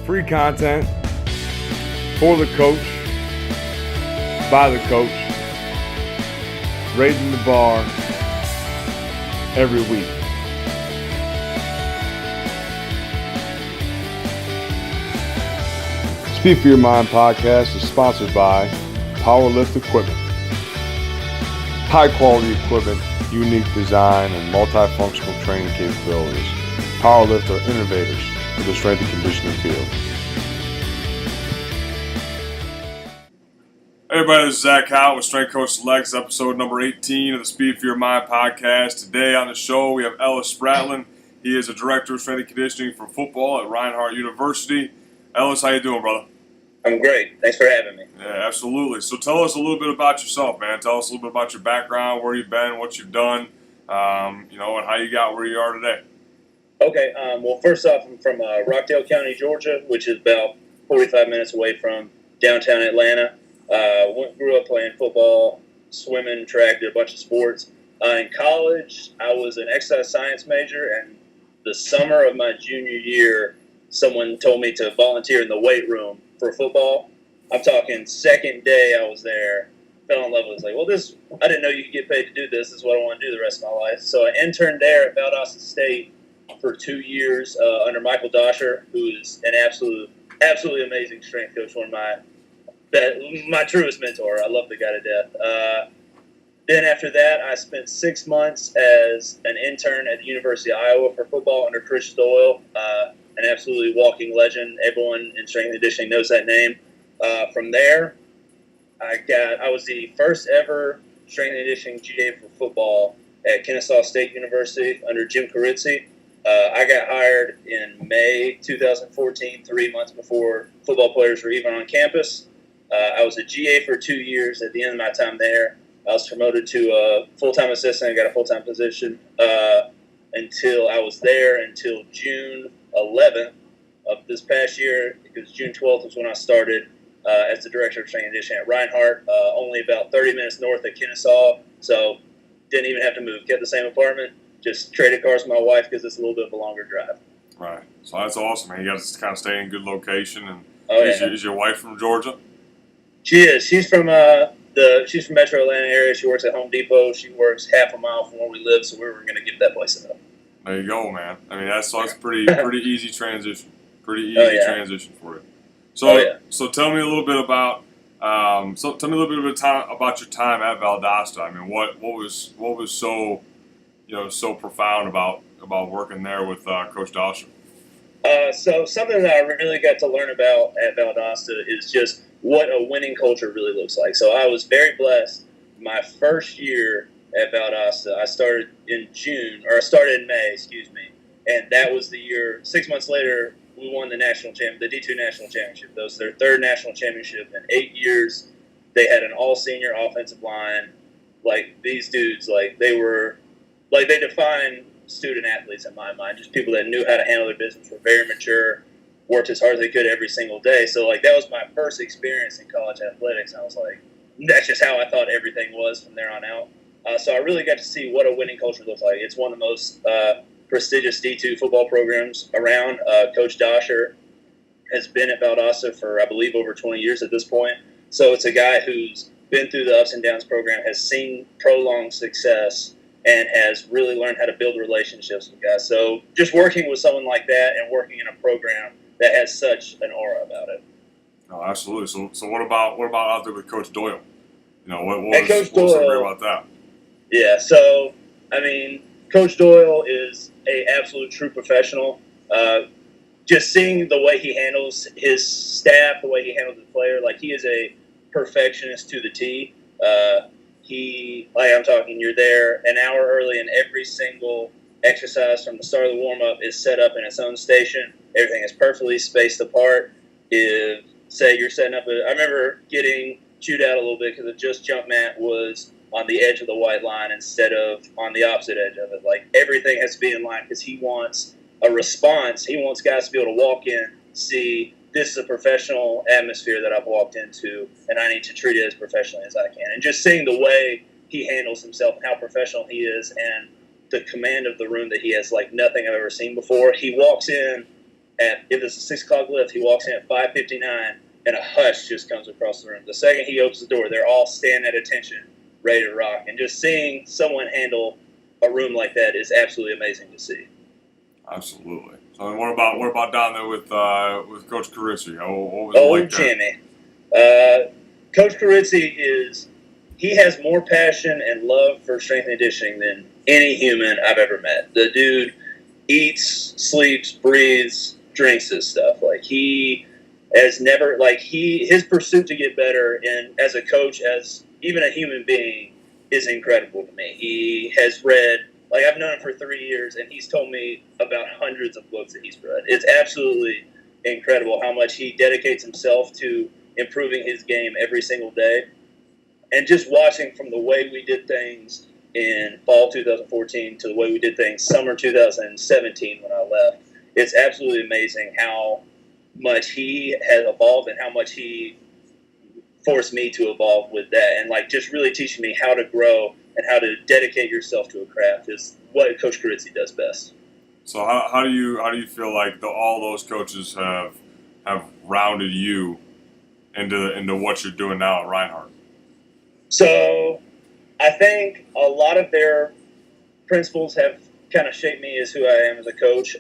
free content for the coach, by the coach, raising the bar every week. Speed for Your Mind podcast is sponsored by Powerlift Equipment. High quality equipment, unique design, and multifunctional training capabilities. Powerlift are innovators for the strength and conditioning field. Hey everybody, this is Zach Howell with Strength Coach Selects, episode number 18 of the Speed for Your Mind podcast. Today on the show, we have Ellis Spratlin. He is a director of strength and conditioning for football at Reinhardt University. Ellis, how you doing, brother? I'm great. Thanks for having me. Yeah, absolutely. So tell us a little bit about yourself, man. Tell us a little bit about your background, where you've been, what you've done, and how you got where you are today. Okay. Well, first off, I'm from Rockdale County, Georgia, which is about 45 minutes away from downtown Atlanta. Grew up playing football, swimming, track, did a bunch of sports. In college, I was an exercise science major, and the summer of my junior year, someone told me to volunteer in the weight room for football. I'm talking second day I was there, fell in love with it. Like, well, I didn't know you could get paid to do this. This is what I want to do the rest of my life. So I interned there at Valdosta State for 2 years under Michael Dosher, who is an absolutely amazing strength coach, one of my truest mentor. I love the guy to death. Then after that, I spent 6 months as an intern at the University of Iowa for football under Chris Doyle, an absolutely walking legend. Everyone in strength and conditioning knows that name. From there, I was the first ever strength and conditioning GA for football at Kennesaw State University under Jim Carizzi. I got hired in May 2014, 3 months before football players were even on campus. I was a GA for 2 years. At the end of my time there, I was promoted to a full-time assistant. I got a full-time position until I was there until June 11th of this past year, because June 12th was when I started as the director of strength and conditioning at Reinhardt, only about 30 minutes north of Kennesaw, so didn't even have to move. Kept the same apartment, just traded cars with my wife because it's a little bit of a longer drive. Right. So that's awesome, man. You got to kind of stay in good location. And yeah. Is your wife from Georgia? She is. She's from she's from Metro Atlanta area. She works at Home Depot. She works half a mile from where we live, so we were going to give that place up. There you go, man. I mean, that's pretty easy transition. Pretty easy transition for you. So tell me a little bit about about your time at Valdosta. I mean, what was so profound about working there with Coach Dosher? So something that I really got to learn about at Valdosta is just what a winning culture really looks like. So I was very blessed. My first year at Valdosta, I started in May, and that was the year. 6 months later, we won the D2 national championship. That was their third national championship in 8 years. They had an all-senior offensive line. Like, these dudes, they defined student athletes in my mind, just people that knew how to handle their business, were very mature, worked as hard as they could every single day. So, that was my first experience in college athletics, and I was like, that's just how I thought everything was from there on out. So I really got to see what a winning culture looks like. It's one of the most prestigious D2 football programs around. Coach Dosher has been at Valdosta for, I believe, over 20 years at this point. So it's a guy who's been through the ups and downs program, has seen prolonged success, and has really learned how to build relationships with guys. So just working with someone like that and working in a program that has such an aura about it. Oh, absolutely. So what about out there with Coach Doyle? What was so great about that? Yeah, so, I mean, Coach Doyle is an absolute true professional. Just seeing the way he handles his staff, the way he handles the player, he is a perfectionist to the T. You're there an hour early, and every single exercise from the start of the warm-up is set up in its own station. Everything is perfectly spaced apart. If, say, you're setting up I remember getting chewed out a little bit because the just jump mat was on the edge of the white line instead of on the opposite edge of it. Everything has to be in line because he wants a response. He wants guys to be able to walk in, see, this is a professional atmosphere that I've walked into, and I need to treat it as professionally as I can. And just seeing the way he handles himself and how professional he is and the command of the room that he has like nothing I've ever seen before. He walks in if it's a 6 o'clock lift, he walks in at 5:59, and a hush just comes across the room. The second he opens the door, they're all standing at attention, ready to rock. And just seeing someone handle a room like that is absolutely amazing to see. Absolutely. So what about down there with Coach Carizzi? What was it like Jimmy. Coach Carizzi he has more passion and love for strength and conditioning than any human I've ever met. The dude eats, sleeps, breathes, drinks this stuff. Like he has never his pursuit to get better and as a coach, as even a human being, is incredible to me. He has read, I've known him for 3 years, and he's told me about hundreds of books that he's read. It's absolutely incredible how much he dedicates himself to improving his game every single day. And just watching from the way we did things in fall 2014 to the way we did things summer 2017 when I left, it's absolutely amazing how much he has evolved and how much he forced me to evolve with that. And just really teaching me how to grow and how to dedicate yourself to a craft is what Coach Carizzi does best. So how do you feel like all those coaches have rounded you into what you're doing now at Reinhardt? So I think a lot of their principles have kind of shaped me as who I am as a coach.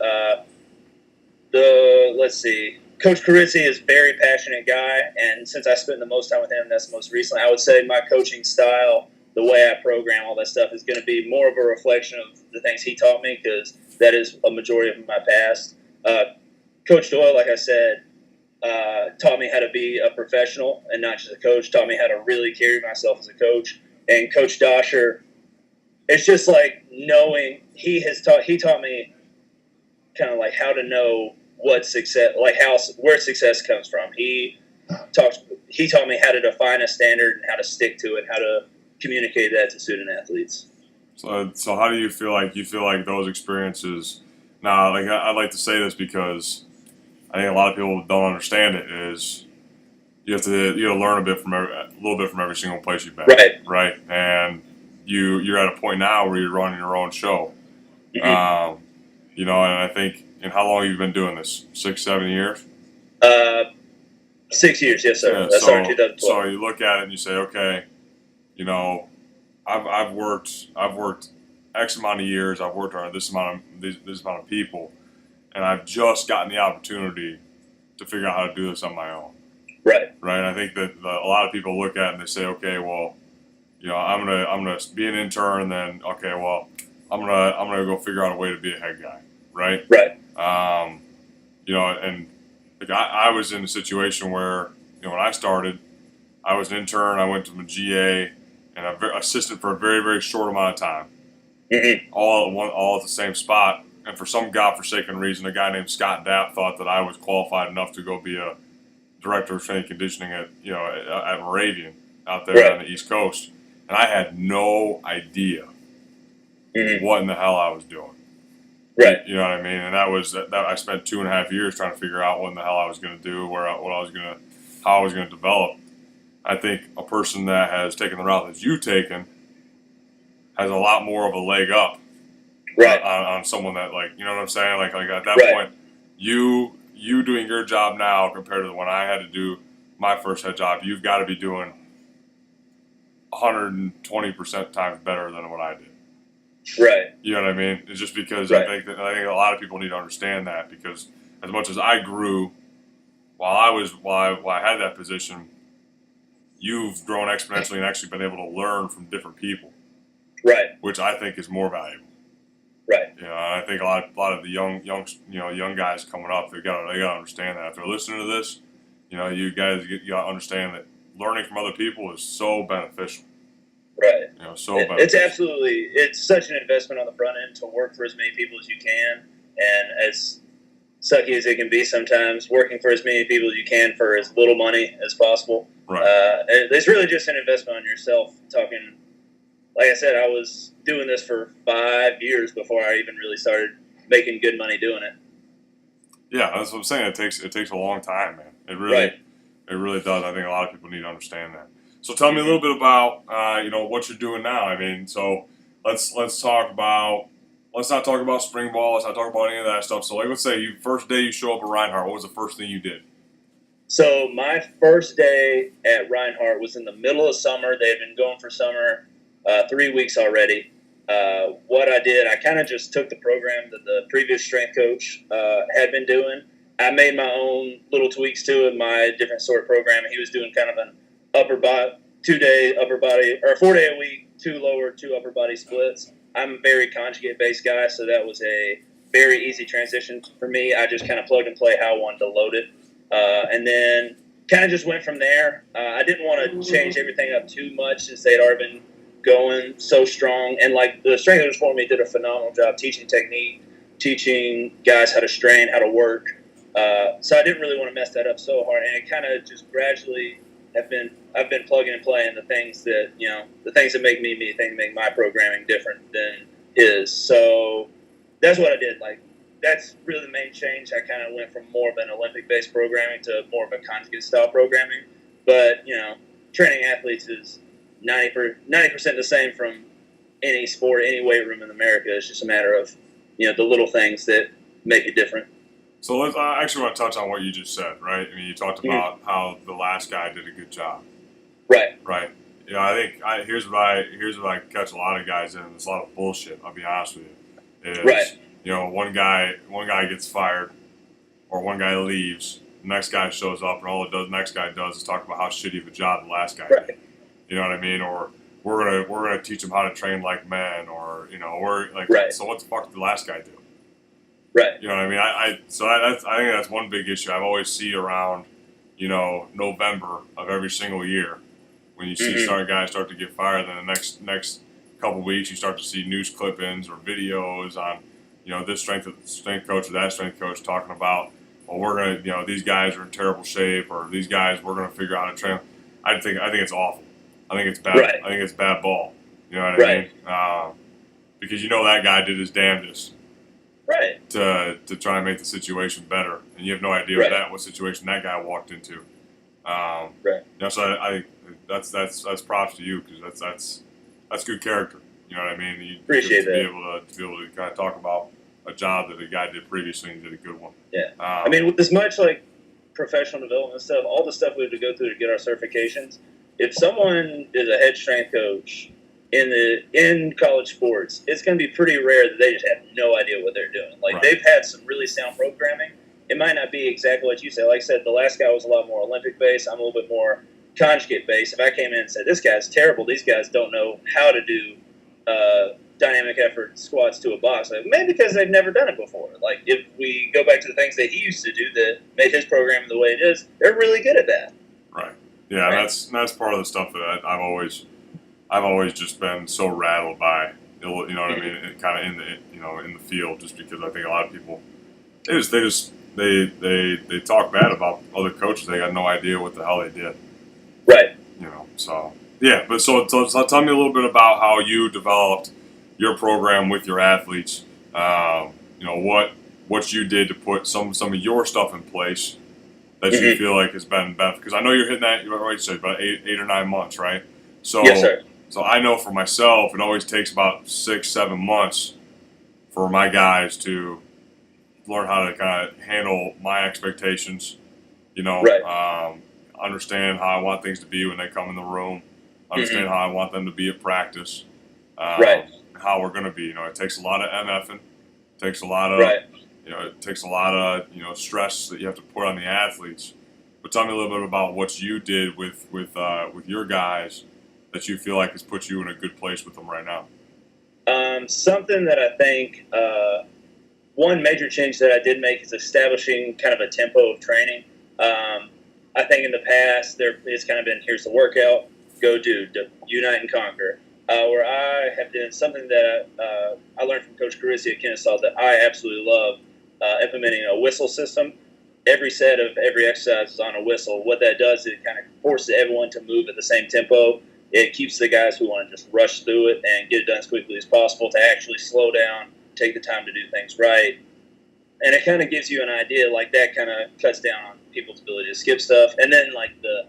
Coach Carizzi is a very passionate guy, and since I spent the most time with him, that's most recently, I would say my coaching style, the way I program, all that stuff is going to be more of a reflection of the things he taught me, because that is a majority of my past. Coach Doyle, like I said, taught me how to be a professional and not just a coach, taught me how to really carry myself as a coach. And Coach Dosher, it's just knowing, he taught me kind of how to know what success, where success comes from. He taught me how to define a standard and how to stick to it, how to communicate that to student athletes. So how do you feel like those experiences? Now, I'd like to say this because I think a lot of people don't understand it. Is you have to learn a little bit from every single place you've been. Right. And you're at a point now where you're running your own show. Mm-hmm. And I think, and how long have you been doing this? 6-7 years? 6 years, yes, sir. Yeah, That started in 2012. So you look at it and you say, okay, I've worked X amount of years. I've worked on this amount of people, and I've just gotten the opportunity to figure out how to do this on my own. Right. I think that a lot of people look at it and they say, okay, well, I'm gonna be an intern, and then okay, well, I'm gonna go figure out a way to be a head guy. Right. And I was in a situation where when I started, I was an intern. I went to my GA and an assistant for a very, very short amount of time. Mm-hmm. All at the same spot. And for some godforsaken reason, a guy named Scott Dapp thought that I was qualified enough to go be a director of strength and conditioning at Moravian out there on the East Coast, and I had no idea what in the hell I was doing. Right. You know what I mean? And that I spent 2.5 years trying to figure out what in the hell I was going to do, how I was going to develop. I think a person that has taken the route that you've taken has a lot more of a leg up, on someone that you know what I'm saying? Like at that point, you doing your job now compared to when I had to do my first head job, you've got to be doing 120% times better than what I did. Right. You know what I mean? It's just because I think a lot of people need to understand that, because as much as I grew while I had that position, you've grown exponentially and actually been able to learn from different people. Right. Which I think is more valuable. Right. I think a lot of the young guys coming up, they got to understand that if they're listening to this, you guys got to understand that learning from other people is so beneficial. Right. Beneficial. It's such an investment on the front end to work for as many people as you can, and as sucky as it can be sometimes, working for as many people as you can for as little money as possible. Right. It's really just an investment on yourself. Talking, like I said, I was doing this for 5 years before I even really started making good money doing it. Yeah, that's what I'm saying. It takes a long time, man. It really does. I think a lot of people need to understand that. So tell me a little bit about what you're doing now. I mean, so let's talk about let's not talk about spring ball. Let's not talk about any of that stuff. So, like, let's say first day you show up at Reinhardt. What was the first thing you did? So my first day at Reinhardt was in the middle of summer. They had been going for summer 3 weeks already. What I did, I kind of just took the program that the previous strength coach had been doing. I made my own little tweaks to it, my different sort programming. He was doing kind of an 2-day upper body, or 4-day a week, 2 lower, 2 upper body splits. I'm a very conjugate-based guy, so that was a very easy transition for me. I just kind of plug and play how I wanted to load it. And then kind of just went from there. I didn't want to change everything up too much since they'd already been going so strong. And, like, the strength coach for me did a phenomenal job teaching technique, teaching guys how to strain, how to work. So I didn't really want to mess that up so hard. And it kind of just gradually I've been plugging and playing the things that, the things that make me, the things that make my programming different than his. So that's what I did. Like, that's really the main change. I kind of went from more of an Olympic-based programming to more of a conjugate-style programming. But, training athletes is 90% the same from any sport, any weight room in America. It's just a matter of, the little things that make it different. So I actually want to touch on what you just said, right? I mean, you talked about how the last guy did a good job. Right. Right. I think here's what I catch a lot of guys in. There's a lot of bullshit. I'll be honest with you. Right. One guy gets fired, or one guy leaves. The next guy shows up, and all the next guy does is talk about how shitty of a job the last guy did. You know what I mean? Or we're gonna teach them how to train like men, or we're like. Right. So what the fuck did the last guy do? Right. You know what I mean? I think that's one big issue I've always see around, November of every single year, when you see guys start to get fired. Then the next couple of weeks, you start to see news clippings or videos on, this strength coach or that strength coach talking about, well, we're gonna, these guys are in terrible shape, or these guys we're gonna figure out how to train. I think it's awful. I think it's bad. Right. I think it's bad ball. You know what I mean? Because that guy did his damnedest. Right. To try and make the situation better, and you have no idea what situation that guy walked into. Right. So I think that's props to you, because that's good character. You know what I mean? You appreciate to that. Be able to kind of talk about a job that a guy did previously and did a good one. Yeah. I mean, with as much like professional development stuff, all the stuff we have to go through to get our certifications. If someone is a head strength coach in college sports, it's going to be pretty rare that they just have no idea what they're doing. Like, they've had some really sound programming. It might not be exactly what you say. Like I said, the last guy was a lot more Olympic-based. I'm a little bit more conjugate-based. If I came in and said, this guy's terrible, these guys don't know how to do dynamic effort squats to a box, like, maybe because they've never done it before. Like, if we go back to the things that he used to do that made his programming the way it is, they're really good at that. Right. Yeah, right. That's part of the stuff that I've always just been so rattled by, you know what I mean, kind of in the field, just because I think a lot of people they talk bad about other coaches. They got no idea what the hell they did. Right. So yeah, but so tell me a little bit about how you developed your program with your athletes. What you did to put some of your stuff in place that you feel like has been better, because I know you're hitting that. You said about 8 or 9 months, right? So yes, sir. So I know for myself, it always takes about 6-7 months for my guys to learn how to kind of handle my expectations, understand how I want things to be when they come in the room, understand how I want them to be at practice, how we're going to be. It takes a lot of MFing, it takes a lot of, it takes a lot of, stress that you have to put on the athletes. But tell me a little bit about what you did with your guys that you feel like has put you in a good place with them right now. Something that I think, one major change that I did make is establishing kind of a tempo of training. I think in the past it's kind of been, here's the workout, go do, unite and conquer. Where I have done something that I learned from Coach Carisi at Kennesaw that I absolutely love, implementing a whistle system. Every set of every exercise is on a whistle. What that does is it kind of forces everyone to move at the same tempo. It keeps the guys who want to just rush through it and get it done as quickly as possible to actually slow down, take the time to do things right. And it kind of gives you an idea, like that kind of cuts down on people's ability to skip stuff. And then like the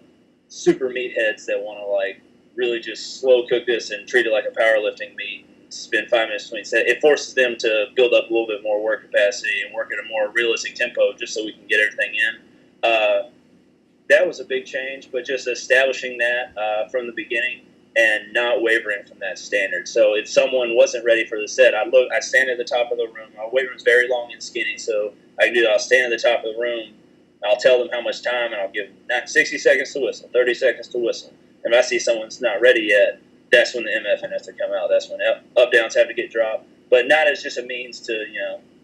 super meatheads that want to like really just slow cook this and treat it like a powerlifting meet, spend 5 minutes between sets. It forces them to build up a little bit more work capacity and work at a more realistic tempo just so we can get everything in. That was a big change, but just establishing that from the beginning and not wavering from that standard. So if someone wasn't ready for the set, I stand at the top of the room. Our weight room's very long and skinny, so I'll stand at the top of the room. I'll tell them how much time, and I'll give them 60 seconds to whistle, 30 seconds to whistle. And if I see someone's not ready yet, that's when the MFN has to come out. That's when up downs have to get dropped, but not as just a means to,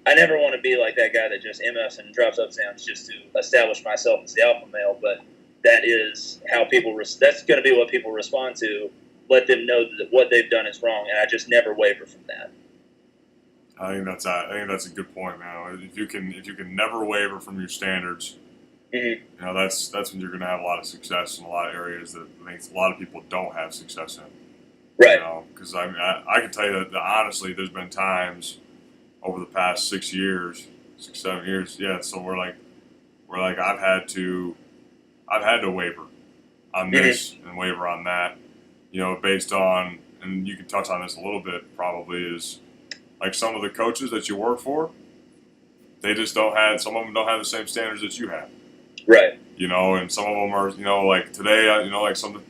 I never want to be like that guy that just MFs and drops up downs just to establish myself as the alpha male, but that is how people, that's going to be what people respond to. Let them know that what they've done is wrong, and I just never waver from that. I think that's a good point, man. If you can never waver from your standards, that's when you're going to have a lot of success in a lot of areas that I think a lot of people don't have success in. Right. Because I can tell you that honestly, there's been times over the past 6 years, 7 years, so we're like I've had to waver on this and waver on that, based on, and you can touch on this a little bit probably, is like some of the coaches that you work for, some of them don't have the same standards that you have. Right. And some of them are, like today, like some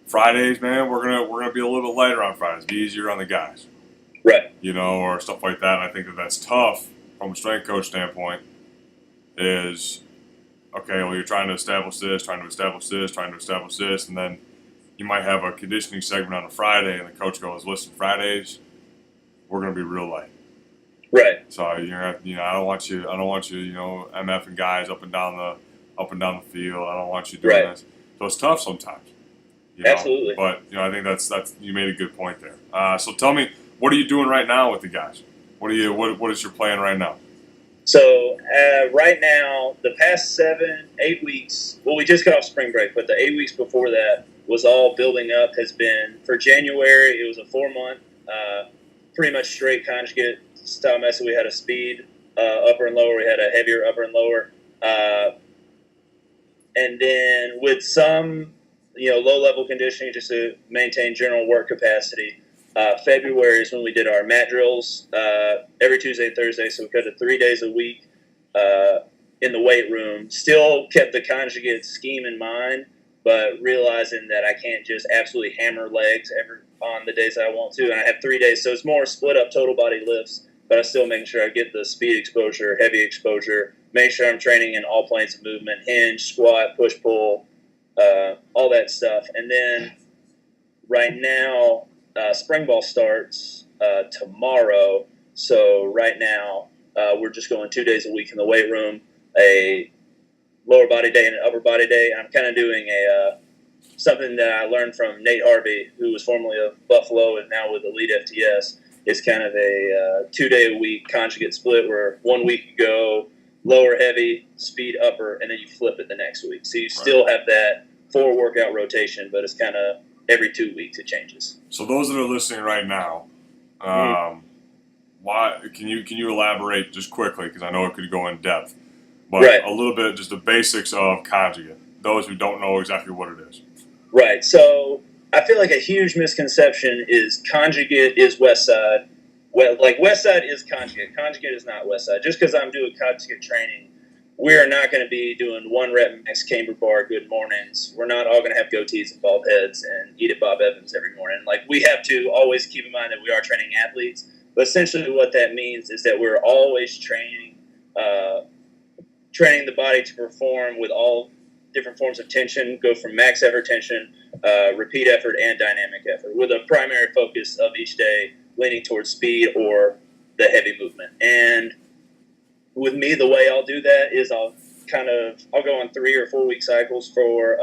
Fridays, man, we're gonna be a little bit lighter on Fridays, be easier on the guys. Right. Or stuff like that. And I think that's tough from a strength coach standpoint. Is okay, well, you're trying to establish this, and then you might have a conditioning segment on a Friday, and the coach goes, "Listen, Fridays, we're going to be real light." Right. So I don't want you, MFing guys up and down the field. I don't want you doing this. So it's tough sometimes. Absolutely. But I think that's you made a good point there. So tell me, what are you doing right now with the guys? What is your plan right now? So right now, the past 7-8 weeks, well, we just got off spring break, but the 8 weeks before that was all building up. Has been, for January, it was a 4-month, pretty much straight conjugate style method. We had a speed upper and lower. We had a heavier upper and lower. And then with some, low-level conditioning just to maintain general work capacity. February is when we did our mat drills every Tuesday and Thursday, so we cut it 3 days a week in the weight room. Still kept the conjugate scheme in mind, but realizing that I can't just absolutely hammer legs on the days I want to. And I have 3 days, so it's more split up total body lifts, but I'm still making sure I get the speed exposure, heavy exposure, make sure I'm training in all planes of movement, hinge, squat, push-pull, all that stuff. And then right now, spring ball starts tomorrow, so right now we're just going 2 days a week in the weight room, a lower body day and an upper body day. I'm kind of doing something that I learned from Nate Harvey, who was formerly of Buffalo and now with Elite FTS. It's kind of a 2 day a week conjugate split where 1 week you go lower heavy, speed upper, and then you flip it the next week. So you still have that 4 workout rotation, but it's kind of every 2 weeks it changes. So those that are listening right now, why can you elaborate just quickly, because I know it could go in depth, but a little bit just the basics of conjugate, those who don't know exactly what it is. Right. So I feel like a huge misconception is conjugate is West Side. Well, like West Side is conjugate. Conjugate is not West Side. Just because I'm doing conjugate training, we're not going to be doing 1 rep max camber bar good mornings. We're not all going to have goatees and bald heads and eat at Bob Evans every morning. Like, we have to always keep in mind that we are training athletes. But essentially what that means is that we're always training the body to perform with all different forms of tension, go from max effort tension, repeat effort, and dynamic effort, with a primary focus of each day leaning towards speed or the heavy movement. And with me, the way I'll do that is I'll go on 3 or 4 week cycles for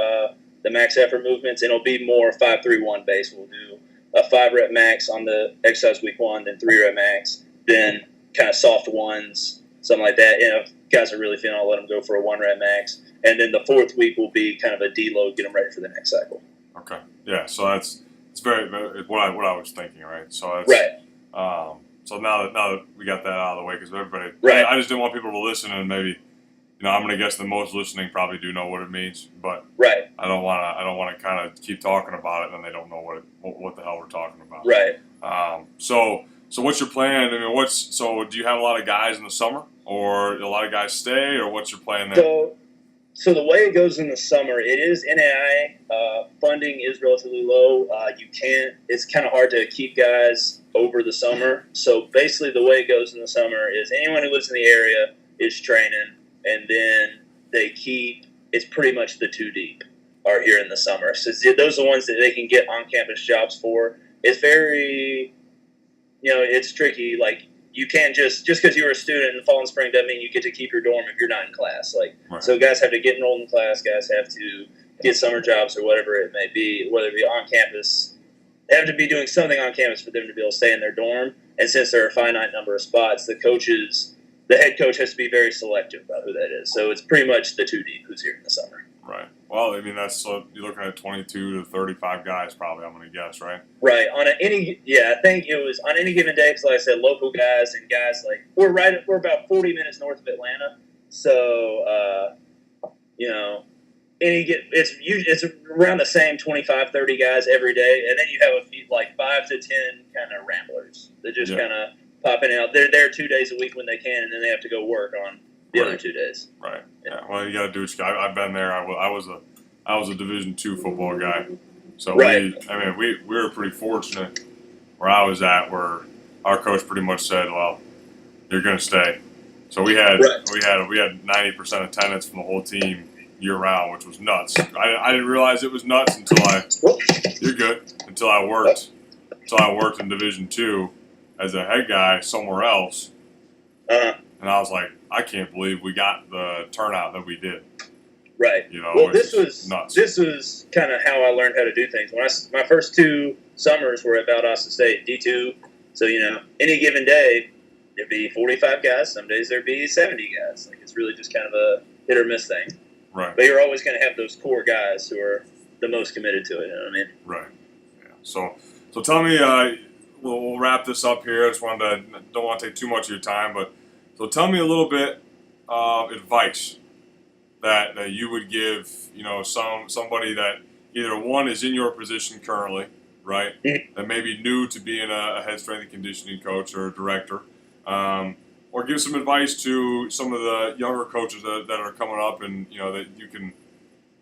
the max effort movements, and it'll be more 5-3-1 base. We'll do a 5 rep max on the exercise week 1, then 3 rep max, then kind of soft ones, something like that. And if guys are really feeling, I'll let them go for a 1 rep max, and then the 4th week will be kind of a deload, get them ready for the next cycle. Okay, yeah. So it's very what I was thinking, right? So So now that we got that out of the way, because everybody, I just didn't want people to listen and maybe I'm going to guess the most listening probably do know what it means, but Right. I don't want to kind of keep talking about it and they don't know what the hell we're talking about. Right. So what's your plan? I mean, so do you have a lot of guys in the summer, or a lot of guys stay, or what's your plan there? So the way it goes in the summer, it is NAIA. Funding is relatively low. It's kind of hard to keep guys over the summer. So basically the way it goes in the summer is anyone who lives in the area is training, and then it's pretty much the two deep are here in the summer. So those are the ones that they can get on-campus jobs for. It's very, it's tricky. Like, you can't just because you were a student in the fall and spring doesn't mean you get to keep your dorm if you're not in class. Right. So guys have to get enrolled in class. Guys have to get summer jobs or whatever it may be, whether it be on campus. They have to be doing something on campus for them to be able to stay in their dorm. And since there are a finite number of spots, the head coach has to be very selective about who that is. So it's pretty much the two deep who's here in the summer. Right. Well, I mean, you're looking at 22 to 35 guys probably, I'm going to guess, right? Right. I think it was on any given day, because like I said, local guys and guys we're about 40 minutes north of Atlanta. So, it's around the same 25, 30 guys every day. And then you have a few, 5 to 10 kind of ramblers that just kind of pop in and out. They're there 2 days a week when they can, and then they have to go work on the other 2 days. Right. Yeah. Well, you got to do what you got. I've been there. I was a Division II football guy, so we were pretty fortunate where I was at, where our coach pretty much said, "Well, you're going to stay." So we had 90% attendance from the whole team year round, which was nuts. I didn't realize it was nuts until I worked in Division II as a head guy somewhere else, and I was like, I can't believe we got the turnout that we did. Right. This was kind of how I learned how to do things. My first 2 summers were at Valdosta State D2. So any given day there'd be 45 guys. Some days there'd be 70 guys. It's really just kind of a hit or miss thing. Right. But you're always going to have those core guys who are the most committed to it. You know what I mean? Right. Yeah. So tell me. We'll wrap this up here. I don't want to take too much of your time, but so tell me a little bit of advice that you would give, somebody that either one is in your position currently, right, that may be new to being a head strength and conditioning coach or a director, or give some advice to some of the younger coaches that are coming up, and that you can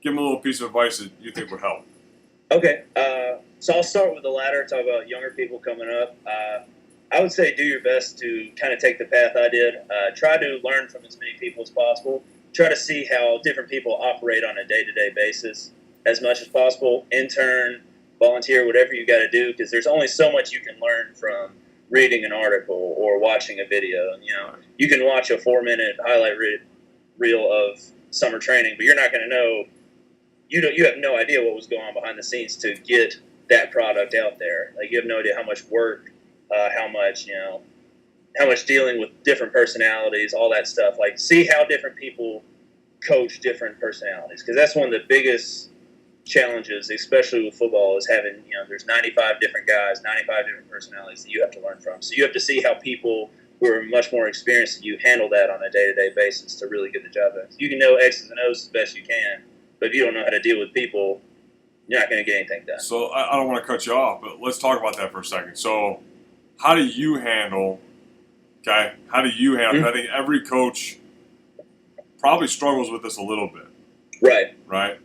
give them a little piece of advice that you think would help. Okay. So I'll start with the latter, talk about younger people coming up. I would say do your best to kind of take the path I did. Try to learn from as many people as possible. Try to see how different people operate on a day-to-day basis as much as possible. Intern, volunteer, whatever you got to do, because there's only so much you can learn from reading an article or watching a video. You can watch a 4-minute highlight reel of summer training, but you're not going to know. You have no idea what was going on behind the scenes to get that product out there. You have no idea how much work, how much dealing with different personalities, all that stuff. See how different people coach different personalities, because that's one of the biggest challenges, especially with football, is having, there's 95 different guys, 95 different personalities that you have to learn from. So you have to see how people who are much more experienced than you handle that on a day-to-day basis to really get the job done. You can know X's and O's as best you can, but if you don't know how to deal with people, you're not going to get anything done. So I don't want to cut you off, but let's talk about that for a second. So how do you handle, I think every coach probably struggles with this a little bit. Right?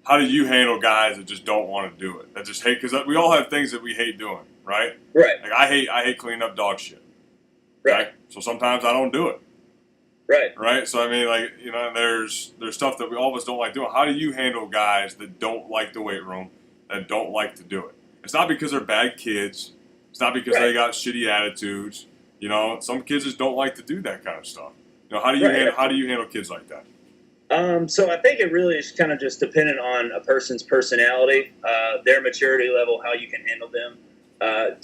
How do you handle guys that just don't want to do it? That just hate, because we all have things that we hate doing, right? Right. I hate cleaning up dog shit. Right. So sometimes I don't do it. Right. So there's stuff that we all of us don't like doing. How do you handle guys that don't like the weight room, that don't like to do it? It's not because they're bad kids. It's not because they got shitty attitudes. Some kids just don't like to do that kind of stuff. How do you handle kids like that? So I think it really is kind of just dependent on a person's personality, their maturity level, how you can handle them. I'm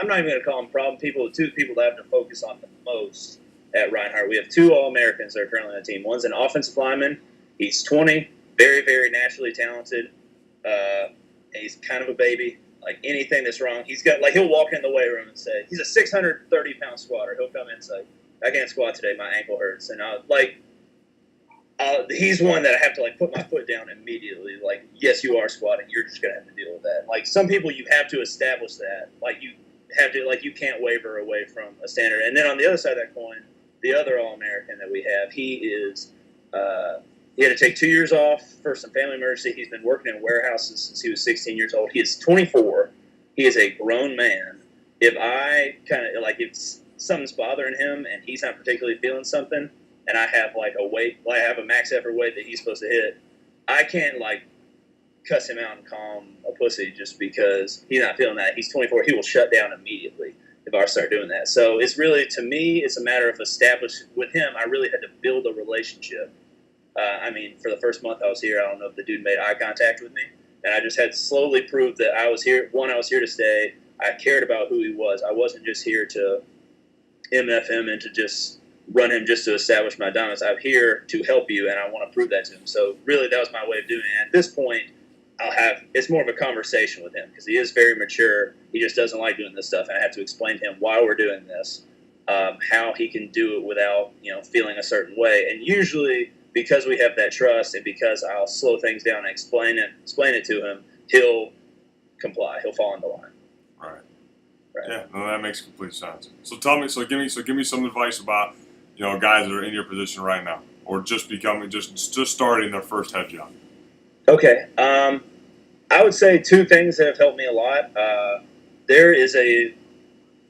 not even going to call them problem people, 2 people that I have to focus on the most at Reinhardt. We have 2 All-Americans that are currently on the team. One's an offensive lineman. He's 20, very, very naturally talented. He's kind of a baby. Anything that's wrong, he'll walk in the weight room and say, he's a 630-pound squatter. He'll come in and say, I can't squat today, my ankle hurts. And he's one that I have to like put my foot down immediately. Like, yes, you are squatting. You're just gonna have to deal with that. Like some people, you have to establish that. Like you have to, like you can't waver away from a standard. And then on the other side of that coin, the other All-American that we have, he is. He had to take 2 years off for some family emergency. He's been working in warehouses since he was 16 years old. He is 24. He is a grown man. If I kind of like if something's bothering him and he's not particularly feeling something, and I have like a weight, like I have a max effort weight that he's supposed to hit, I can't like cuss him out and call him a pussy just because he's not feeling that. He's 24. He will shut down immediately if I start doing that. So it's really, to me, it's a matter of establishing with him. I really had to build a relationship. I mean, for the first month I was here, I don't know if the dude made eye contact with me, and I just had to slowly prove that I was here. One, I was here to stay. I cared about who he was. I wasn't just here to MF him and to just run him just to establish my dominance. I'm here to help you, and I want to prove that to him. So really, that was my way of doing it. At this point, it's more of a conversation with him because he is very mature. He just doesn't like doing this stuff, and I have to explain to him why we're doing this, how he can do it without feeling a certain way. And usually, because we have that trust, and because I'll slow things down and explain it to him, he'll comply. He'll fall into line. Right. Right. Yeah, no, that makes complete sense. So give me some advice about guys that are in your position right now, or just starting their first head job. Okay. I would say two things that have helped me a lot.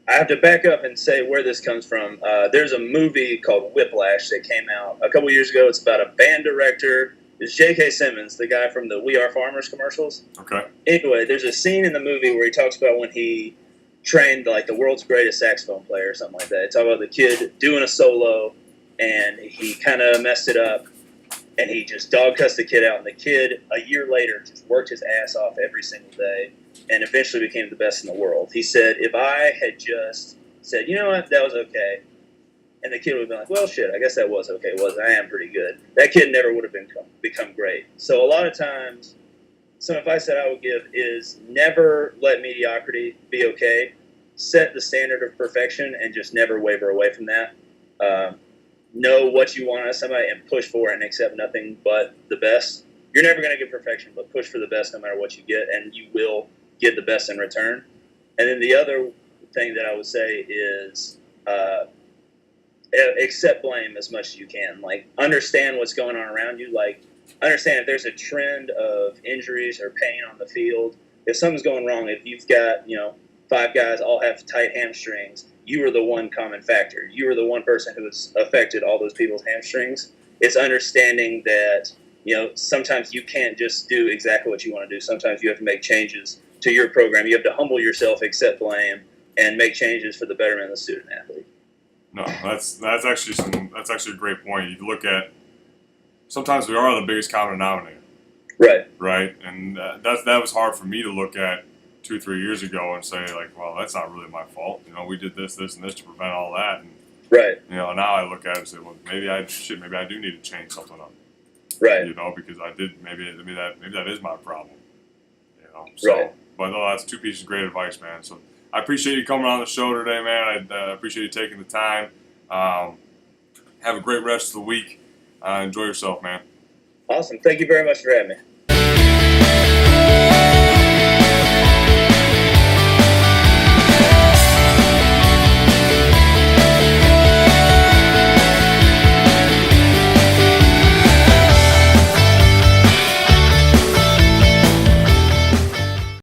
I have to back up and say where this comes from. There's a movie called Whiplash that came out a couple years ago. It's about a band director. It's J.K. Simmons, the guy from the We Are Farmers commercials. Okay. Anyway, there's a scene in the movie where he talks about when he trained like the world's greatest saxophone player or something like that. It's talking about the kid doing a solo, and he kind of messed it up, and he just dog cussed the kid out. And the kid, a year later, just worked his ass off every single day and eventually became the best in the world. He said, if I had just said, you know what, that was okay, and the kid would have been like, well, shit, I guess that was okay. I am pretty good. That kid never would have become great. So a lot of times, some advice that I would give is never let mediocrity be okay. Set the standard of perfection and just never waver away from that. Know what you want out of somebody and push for it and accept nothing but the best. You're never going to get perfection, but push for the best no matter what you get, and you will get the best in return. And then the other thing that I would say is accept blame as much as you can. Like, understand what's going on around you. Like, understand if there's a trend of injuries or pain on the field, if something's going wrong, if you've got, 5 guys all have tight hamstrings, you are the one common factor. You are the one person who has affected all those people's hamstrings. It's understanding that, sometimes you can't just do exactly what you want to do. Sometimes you have to make changes to your program. You have to humble yourself, accept blame, and make changes for the betterment of the student athlete. No, that's actually a great point. You look at, sometimes we are the biggest common denominator. Right. Right. And that was hard for me to look at 2-3 years ago and say, like, well, that's not really my fault. We did this, and this to prevent all that. And, right. Now I look at it and say, well, maybe I do need to change something up. Right. Because I did, maybe that is my problem. So, right. But no, that's 2 pieces of great advice, man. So I appreciate you coming on the show today, man. I appreciate you taking the time. Have a great rest of the week. Enjoy yourself, man. Awesome. Thank you very much for having me.